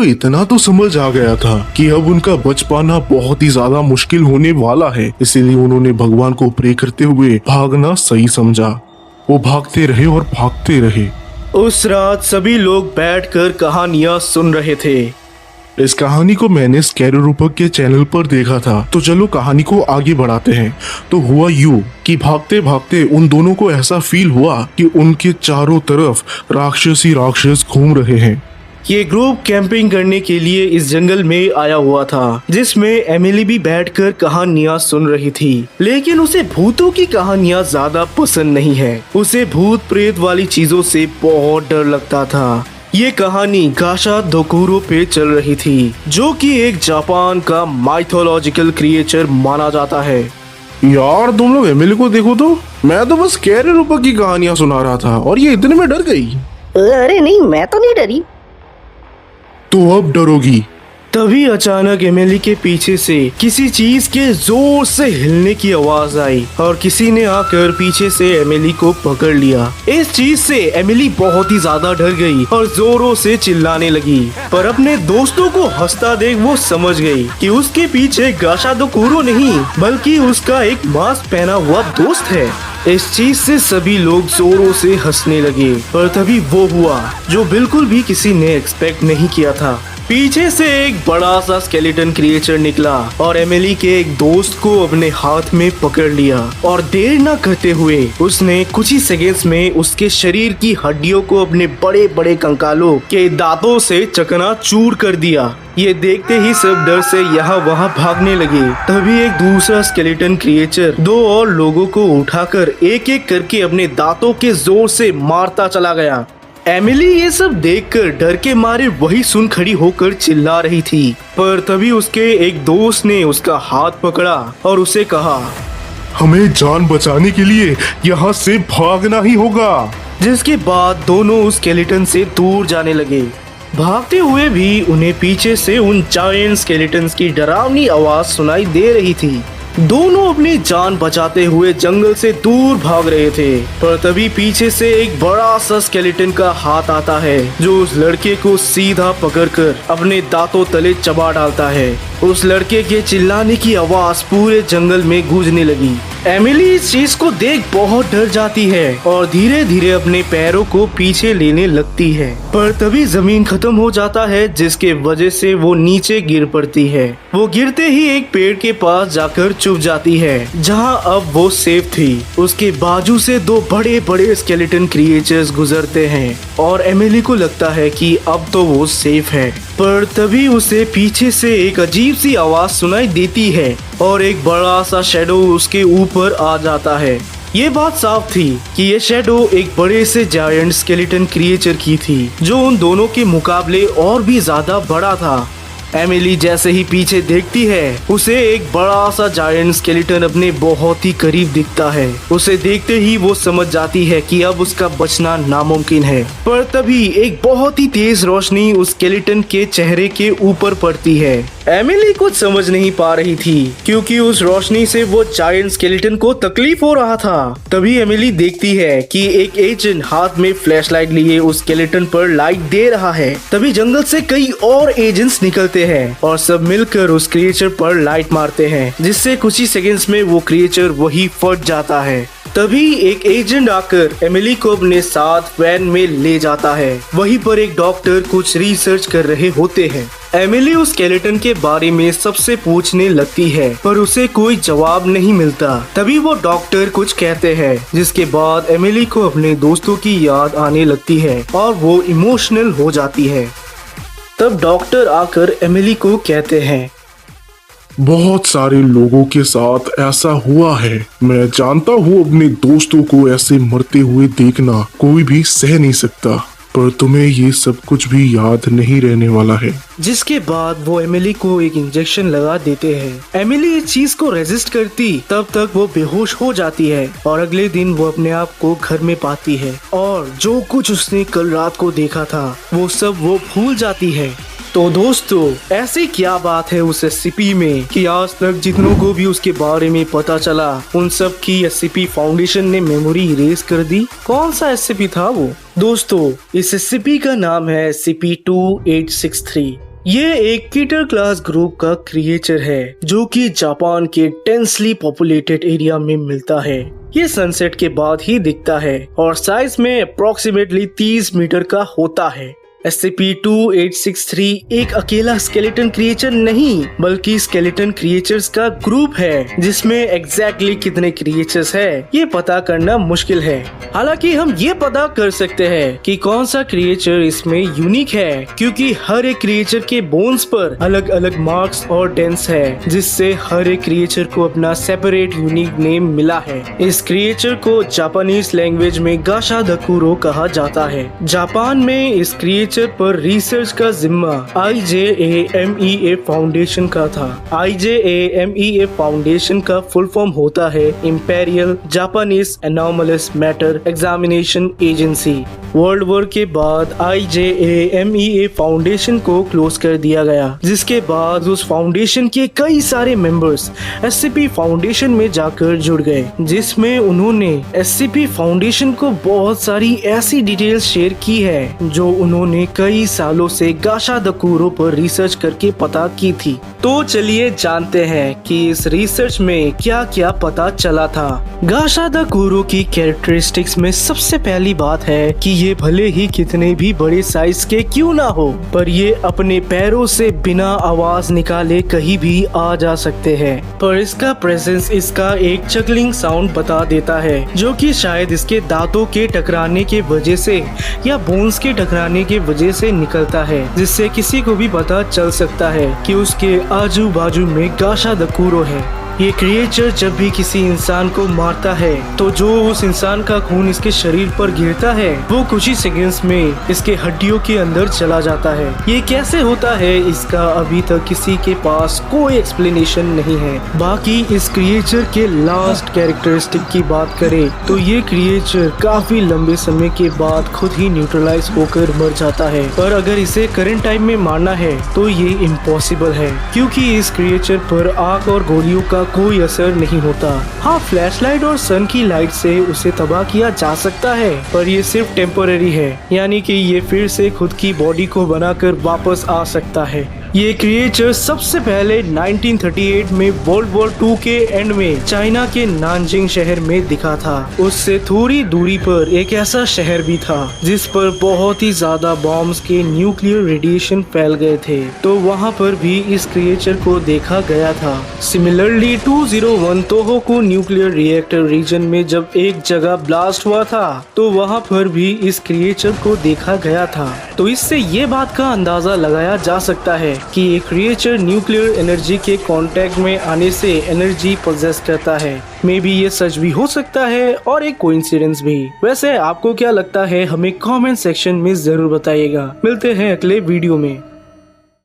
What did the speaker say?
इतना तो समझ आ गया था कि अब उनका बच पाना बहुत ही ज्यादा मुश्किल होने वाला है, इसीलिए उन्होंने भगवान को प्रे करते हुए भागना सही समझा। वो भागते रहे और भागते रहे। उस रात सभी लोग बैठकर कहानियां सुन रहे थे। इस कहानी को मैंने स्कैरी रूपक के चैनल पर देखा था, तो चलो कहानी को आगे बढ़ाते हैं। तो हुआ यूं कि भागते भागते उन दोनों को ऐसा फील हुआ कि उनके चारों तरफ राक्षस ही राक्षस घूम रहे हैं। ये ग्रुप कैंपिंग करने के लिए इस जंगल में आया हुआ था, जिसमें एमिली भी बैठकर कहानियां सुन रही थी। लेकिन उसे भूतों की कहानियां ज्यादा पसंद नहीं है। उसे भूत प्रेत वाली चीजों से बहुत डर लगता था। ये कहानी गाशा दोकुरो पे चल रही थी, जो कि एक जापान का माइथोलॉजिकल क्रिएचर माना जाता है। यार तुम लोग एमिली को देखो तो, मैं तो बस स्कैरी रूपक की कहानियां सुना रहा था और ये इतने में डर गई। अरे नहीं, मैं तो नहीं डरी। तो अब डरोगी। तभी अचानक एमिली के पीछे से किसी चीज के जोर से हिलने की आवाज आई और किसी ने आकर पीछे से एमिली को पकड़ लिया। इस चीज से एमिली बहुत ही ज्यादा डर गई और जोरों से चिल्लाने लगी। पर अपने दोस्तों को हंसता देख वो समझ गई कि उसके पीछे गाशा दोकुरो नहीं, बल्कि उसका एक मास्क पहना हुआ दोस्त है। इस चीज से सभी लोग जोरों से हंसने लगे। पर तभी वो हुआ जो बिल्कुल भी किसी ने एक्सपेक्ट नहीं किया था। पीछे से एक बड़ा सा स्केलेटन क्रिएचर निकला और एमिली के एक दोस्त को अपने हाथ में पकड़ लिया और देर न करते हुए उसने कुछ ही सेकंड्स में उसके शरीर की हड्डियों को अपने बड़े बड़े कंकालों के दांतों से चकनाचूर कर दिया। ये देखते ही सब डर से यहाँ वहाँ भागने लगे। तभी एक दूसरा स्केलेटन क्रिएचर दो और लोगों को उठाकर एक एक करके अपने दांतों के जोर से मारता चला गया। एमिली ये सब देखकर डर के मारे वही सुन खड़ी होकर चिल्ला रही थी। पर तभी उसके एक दोस्त ने उसका हाथ पकड़ा और उसे कहा, हमें जान बचाने के लिए यहाँ से भागना ही होगा। जिसके बाद दोनों उस स्केलेटन से दूर जाने लगे। भागते हुए भी उन्हें पीछे से उन जायंट स्केलेटन्स की डरावनी आवाज सुनाई दे रही थी। दोनों अपनी जान बचाते हुए जंगल से दूर भाग रहे थे। पर तभी पीछे से एक बड़ा सा स्केलेटन का हाथ आता है, जो उस लड़के को सीधा पकड़कर अपने दांतों तले चबा डालता है। उस लड़के के चिल्लाने की आवाज पूरे जंगल में गूंजने लगी। एमिली इस चीज को देख बहुत डर जाती है और धीरे धीरे अपने पैरों को पीछे लेने लगती है। पर तभी जमीन खत्म हो जाता है, जिसके वजह से वो नीचे गिर पड़ती है। वो गिरते ही एक पेड़ के पास जाकर चुप जाती है, जहां अब वो सेफ थी। उसके बाजू से दो बड़े बड़े स्केलेटन क्रिएचर्स गुजरते हैं और एमिली को लगता है कि अब तो वो सेफ है। पर तभी उसे पीछे से एक अजीब सी आवाज सुनाई देती है और एक बड़ा सा शैडो उसके ऊपर आ जाता है। ये बात साफ थी कि ये शैडो एक बड़े से जायंट स्केलेटन क्रिएचर की थी, जो उन दोनों के मुकाबले और भी ज्यादा बड़ा था। एमिली जैसे ही पीछे देखती है, उसे एक बड़ा सा जायंट स्केलेटन अपने बहुत ही करीब दिखता है। उसे देखते ही वो समझ जाती है कि अब उसका बचना नामुमकिन है। पर तभी एक बहुत ही तेज रोशनी उस स्केलेटन के चेहरे के ऊपर पड़ती है। एमिली कुछ समझ नहीं पा रही थी, क्योंकि उस रोशनी से वो जायंट स्केलेटन को तकलीफ हो रहा था। तभी एमिली देखती है कि एक एजेंट हाथ में फ्लैशलाइट लिए उस स्केलेटन पर लाइट दे रहा है। तभी जंगल से कई और एजेंट्स निकलते हैं और सब मिलकर उस क्रिएचर पर लाइट मारते हैं, जिससे कुछ ही सेकंड्स में वो क्रिएचर वही फट जाता है। तभी एक एजेंट आकर एमिली को अपने साथ वैन में ले जाता है। वहीं पर एक डॉक्टर कुछ रिसर्च कर रहे होते हैं। एमिली उस स्केलेटन के बारे में सबसे पूछने लगती है, पर उसे कोई जवाब नहीं मिलता। तभी वो डॉक्टर कुछ कहते हैं, जिसके बाद एमिली को अपने दोस्तों की याद आने लगती है और वो इमोशनल हो जाती है। तब डॉक्टर आकर एमिली को कहते हैं, बहुत सारे लोगों के साथ ऐसा हुआ है। मैं जानता हूँ अपने दोस्तों को ऐसे मरते हुए देखना कोई भी सह नहीं सकता, पर तुम्हें ये सब कुछ भी याद नहीं रहने वाला है। जिसके बाद वो एमिली को एक इंजेक्शन लगा देते हैं। एमिली इस चीज को रेजिस्ट करती तब तक वो बेहोश हो जाती है और अगले दिन वो अपने आप को घर में पाती है और जो कुछ उसने कल रात को देखा था वो सब वो भूल जाती है। तो दोस्तों, ऐसी क्या बात है उस एससीपी में कि आज तक जितनों को भी उसके बारे में पता चला, उन सब की एससीपी फाउंडेशन ने मेमोरी इरेज कर दी। कौन सा एससीपी था वो? दोस्तों, इस एससीपी का नाम है SCP-2863। ये एक कीटर क्लास ग्रुप का क्रिएचर है जो कि जापान के डेंसली पॉपुलेटेड एरिया में मिलता है। ये सनसेट के बाद ही दिखता है और साइज में अप्रोक्सीमेटली 30 मीटर का होता है। SCP-2863 एक अकेला स्केलेटन क्रिएचर नहीं बल्कि स्केलेटन क्रिएचर्स का ग्रुप है जिसमें एग्जैक्टली कितने क्रिएचर्स है ये पता करना मुश्किल है। हालांकि हम ये पता कर सकते हैं कि कौन सा क्रिएचर इसमें यूनिक है क्योंकि हर एक क्रिएचर के बोन्स पर अलग अलग मार्क्स और डेंस है जिससे हर एक क्रिएचर को अपना सेपरेट यूनिक नेम मिला है। इस क्रिएचर को जापानीज लैंग्वेज में गाशा दकुरो कहा जाता है। जापान में इस क्रिएचर पर रिसर्च का जिम्मा IJAMEA फाउंडेशन का था। IJAMEA फाउंडेशन का फुल फॉर्म होता है imperial Japanese anomalous matter examination agency. World war के बाद IJAMEA फाउंडेशन को क्लोज कर दिया गया जिसके बाद उस फाउंडेशन के कई सारे मेंबर्स SCP फाउंडेशन में जाकर जुड़ गए जिसमें उन्होंने SCP फाउंडेशन को बहुत सारी ऐसी डिटेल्स शेयर की है जो उन्होंने कई सालों से गाशा दकुरो पर रिसर्च करके पता की थी। तो चलिए जानते हैं कि इस रिसर्च में क्या क्या पता चला था। गाशा दकुरो की कैरेक्टरिस्टिक्स में सबसे पहली बात है कि ये भले ही कितने भी बड़े साइज के क्यों ना हो पर ये अपने पैरों से बिना आवाज निकाले कहीं भी आ जा सकते हैं। पर इसका प्रेजेंस इसका एक चकलिंग साउंड बता देता है जो कि शायद इसके दांतों के टकराने के वजह से या बोन्स के टकराने के वजह से निकलता है जिससे किसी को भी पता चल सकता है कि उसके आजू बाजू में गाशा दकुरो है। ये क्रिएचर जब भी किसी इंसान को मारता है तो जो उस इंसान का खून इसके शरीर पर गिरता है वो कुछ ही सेकंड्स में इसके हड्डियों के अंदर चला जाता है। ये कैसे होता है इसका अभी तक किसी के पास कोई एक्सप्लेनेशन नहीं है। बाकी इस क्रिएचर के लास्ट कैरेक्टरिस्टिक की बात करें तो ये क्रिएचर काफी लंबे समय के बाद खुद ही न्यूट्रलाइज होकर मर जाता है। पर अगर इसे करंट टाइम में मारना है तो ये इम्पॉसिबल है क्योंकि इस क्रिएचर पर आग और गोलियों का कोई असर नहीं होता। हाँ, फ्लैशलाइट और सन की लाइट से उसे तबाह किया जा सकता है पर ये सिर्फ टेम्पररी है यानी कि ये फिर से खुद की बॉडी को बनाकर वापस आ सकता है। ये क्रिएचर सबसे पहले 1938 में वर्ल्ड वॉर 2 के एंड में चाइना के नानजिंग शहर में दिखा था। उससे थोड़ी दूरी पर एक ऐसा शहर भी था जिस पर बहुत ही ज्यादा बॉम्ब्स के न्यूक्लियर रेडिएशन फैल गए थे तो वहाँ पर भी इस क्रिएचर को देखा गया था। Similarly 201 Tohoku nuclear reactor region में जब एक जगह ब्लास्ट हुआ था तो वहाँ पर भी इस क्रिएचर को देखा गया था। तो इससे ये बात का अंदाजा लगाया जा सकता है कि ये क्रिएचर न्यूक्लियर एनर्जी के कांटेक्ट में आने से एनर्जी पोजेस करता है। मे बी ये सच भी हो सकता है और एक कोइंसिडेंस भी। वैसे आपको क्या लगता है हमें कमेंट सेक्शन में जरूर बताइएगा। मिलते हैं अगले वीडियो में।